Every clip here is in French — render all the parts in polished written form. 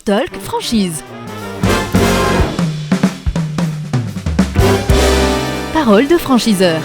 Talk Franchise. Parole de franchiseur.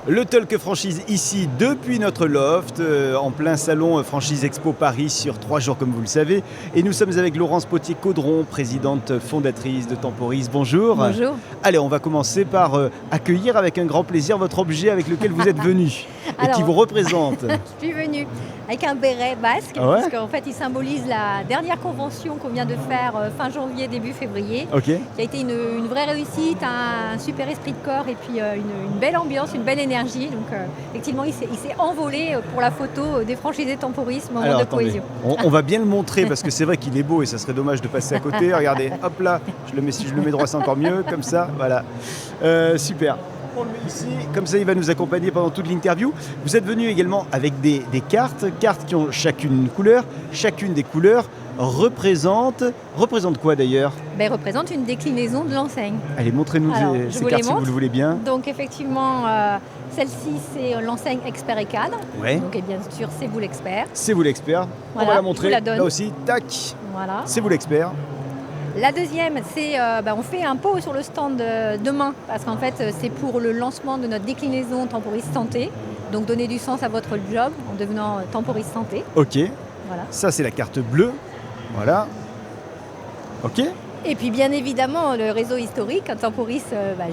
Le Talk Franchise ici depuis notre loft, en plein salon Franchise Expo Paris sur 3 jours comme vous le savez. Et nous sommes avec Laurence Potier-Caudron, présidente fondatrice de Temporis. Bonjour. Bonjour. Allez, on va commencer par accueillir avec un grand plaisir votre objet avec lequel vous êtes venu et qui vous représente. Je suis venue avec un béret basque, parce qu'en fait il symbolise la dernière convention qu'on vient de faire fin janvier, début février, qui a été une vraie réussite, un super esprit de corps et puis une belle ambiance, une belle énergie. Donc effectivement il s'est envolé pour la photo des franchisés Temporis, moment de cohésion. On va bien le montrer parce que c'est vrai qu'il est beau et ça serait dommage de passer à côté. Regardez, hop là, si je le mets droit c'est encore mieux, comme ça, voilà. Super. On le met ici, comme ça il va nous accompagner pendant toute l'interview. Vous êtes venu également avec des cartes qui ont chacune une couleur. Chacune des couleurs représente quoi d'ailleurs? Représente une déclinaison de l'enseigne. Allez, montrez-nous ces cartes si vous le voulez bien. Donc effectivement, celle-ci c'est l'enseigne Expert et Cadre. Donc et bien sûr c'est vous l'expert. C'est vous l'expert. Voilà, on va la montrer là aussi. Tac. Voilà. C'est vous l'expert. La deuxième, c'est on fait un pot sur le stand demain parce qu'en fait c'est pour le lancement de notre déclinaison Temporis Santé. Donc donner du sens à votre job en devenant Temporis Santé. Ok. Voilà. Ça c'est la carte bleue. Voilà. Ok. Et puis bien évidemment le réseau historique, Temporis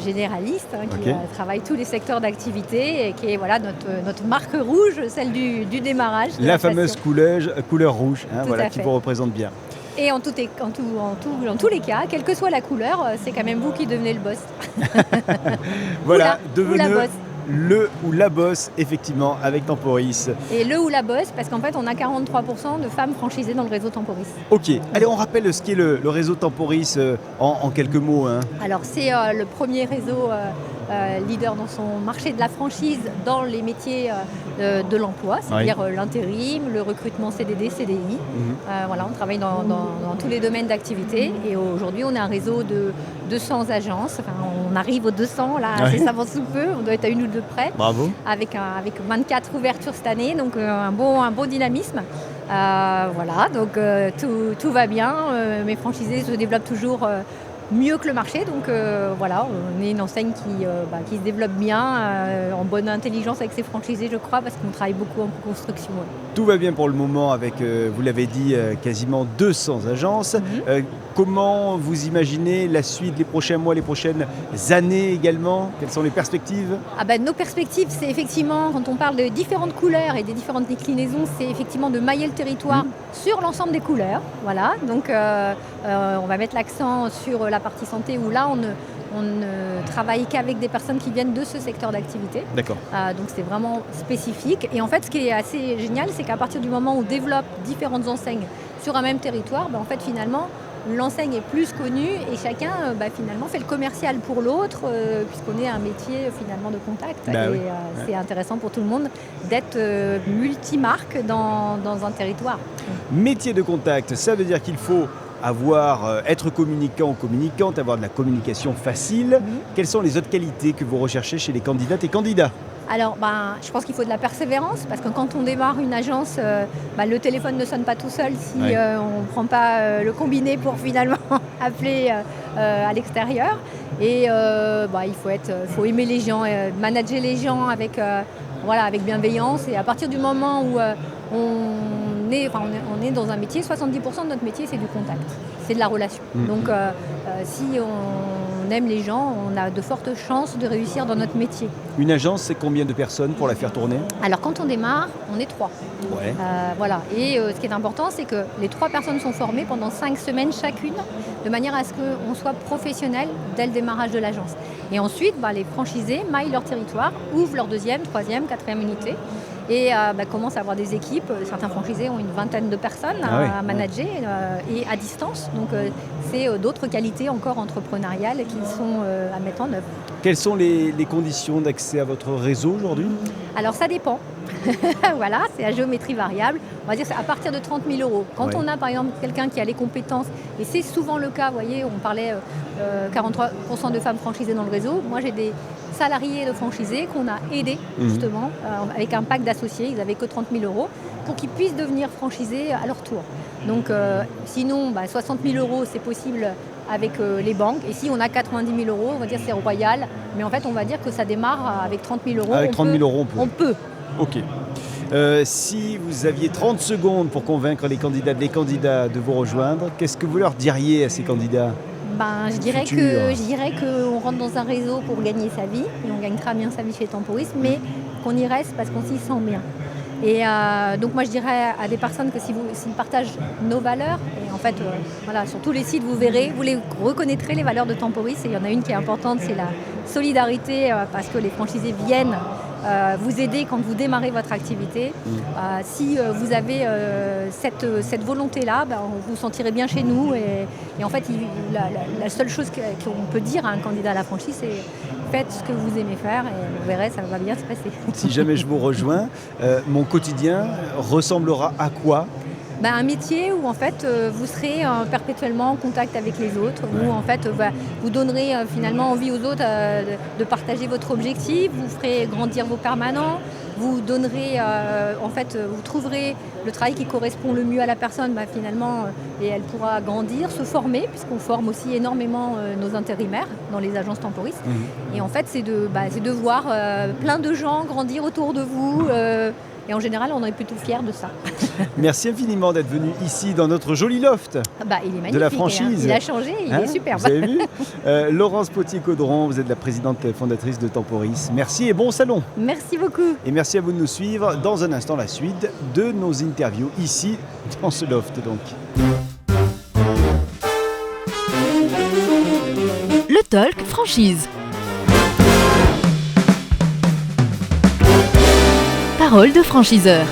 généraliste, qui travaille tous les secteurs d'activité et qui est notre marque rouge, celle du démarrage. La fameuse couleur rouge, qui vous représente bien. Et en tous les cas, quelle que soit la couleur, c'est quand même vous qui devenez le boss. Voilà, devenez la boss. Le ou la boss, effectivement, avec Temporis. Et le ou la boss, parce qu'en fait, on a 43% de femmes franchisées dans le réseau Temporis. Ok, allez, on rappelle ce qu'est le réseau Temporis en quelques mots. Alors, c'est le premier réseau leader dans son marché de la franchise dans les métiers de l'emploi, c'est-à-dire l'intérim, le recrutement CDD, CDI. On travaille dans tous les domaines d'activité et aujourd'hui, on a un réseau de 200 agences. Enfin, on arrive aux 200, là, ça avance sous peu, on doit être à une ou deux près. Bravo. Avec 24 ouvertures cette année, donc un bon dynamisme. Donc tout va bien. Mes franchisés se développent toujours mieux que le marché, donc on est une enseigne qui se développe bien, en bonne intelligence avec ses franchisés, je crois, parce qu'on travaille beaucoup en construction. Tout va bien pour le moment avec, vous l'avez dit, quasiment 200 agences. Comment vous imaginez la suite, les prochains mois, les prochaines années également? Quelles sont les perspectives? Nos perspectives, c'est effectivement, quand on parle de différentes couleurs et des différentes déclinaisons, c'est effectivement de mailler le territoire sur l'ensemble des couleurs. Voilà, donc on va mettre l'accent sur la partie santé où là, on ne travaille qu'avec des personnes qui viennent de ce secteur d'activité. D'accord. Donc c'est vraiment spécifique. Et en fait, ce qui est assez génial, c'est qu'à partir du moment où on développe différentes enseignes sur un même territoire, en fait, finalement, l'enseigne est plus connue et chacun finalement fait le commercial pour l'autre puisqu'on est un métier finalement de contact. C'est intéressant pour tout le monde d'être multimarque dans un territoire. Métier de contact, ça veut dire qu'il faut être communicant ou communicante, avoir de la communication facile. Quelles sont les autres qualités que vous recherchez chez les candidates et candidats? Alors, je pense qu'il faut de la persévérance parce que quand on démarre une agence, le téléphone ne sonne pas tout seul si on ne prend pas le combiné pour finalement appeler à l'extérieur. Et il faut aimer les gens, manager les gens avec bienveillance. Et à partir du moment où on est dans un métier, 70% de notre métier, c'est du contact, c'est de la relation. Donc, si on aime les gens, on a de fortes chances de réussir dans notre métier. Une agence, c'est combien de personnes pour la faire tourner? Alors, quand on démarre, on est 3. Et ce qui est important, c'est que les 3 personnes sont formées pendant 5 semaines chacune, de manière à ce qu'on soit professionnel dès le démarrage de l'agence. Et ensuite, les franchisés maillent leur territoire, ouvrent leur 2e, 3e, 4e unité et commencent à avoir des équipes. Certains franchisés ont une vingtaine de personnes à manager et à distance. Donc c'est d'autres qualités encore entrepreneuriales qui sont à mettre en œuvre. Quelles sont les conditions d'accès à votre réseau aujourd'hui? Alors ça dépend. Voilà, c'est à géométrie variable. On va dire c'est à partir de 30 000 euros. Quand on a par exemple quelqu'un qui a les compétences, et c'est souvent le cas, vous voyez, on parlait 43% de femmes franchisées dans le réseau. Moi j'ai des salariés de franchisés qu'on a aidés justement avec un pack d'associés. Ils n'avaient que 30 000 euros pour qu'ils puissent devenir franchisés à leur tour. Donc sinon, 60 000 euros, c'est possible avec les banques. Et si on a 90 000 euros, on va dire c'est royal. Mais en fait, on va dire que ça démarre avec 30 000 euros. Avec 30 000 euros, on peut. Ok. Si vous aviez 30 secondes pour convaincre les candidats de vous rejoindre, qu'est-ce que vous leur diriez à ces candidats ? Je dirais qu'on rentre dans un réseau pour gagner sa vie, et on gagnera bien sa vie chez Temporis, mais qu'on y reste parce qu'on s'y sent bien. Et donc moi je dirais à des personnes que s'ils partagent nos valeurs, et en fait sur tous les sites vous verrez, vous les reconnaîtrez les valeurs de Temporis, et il y en a une qui est importante, c'est la solidarité, parce que les franchisés viennent vous aider quand vous démarrez votre activité. Si vous avez cette volonté-là, vous vous sentirez bien chez nous. Et en fait, la seule chose qu'on peut dire à un candidat à la franchise, c'est faites ce que vous aimez faire et vous verrez, ça va bien se passer. Si jamais je vous rejoins, mon quotidien ressemblera à quoi ? Un métier où en fait vous serez perpétuellement en contact avec les autres, où en fait vous donnerez finalement envie aux autres de partager votre objectif, vous ferez grandir vos permanents, vous donnerez vous trouverez le travail qui correspond le mieux à la personne finalement et elle pourra grandir, se former, puisqu'on forme aussi énormément nos intérimaires dans les agences Temporis. Et en fait c'est de voir plein de gens grandir autour de vous. Et en général, on est plutôt fiers de ça. Merci infiniment d'être venu ici dans notre joli loft il est magnifique, de la franchise. Il a changé, il est superbe. Vous avez vu Laurence Potier-Caudron, vous êtes la présidente fondatrice de Temporis. Merci et bon salon. Merci beaucoup. Et merci à vous de nous suivre. Dans un instant, la suite de nos interviews ici dans ce loft donc. Le Talk Franchise. Parole de franchiseur.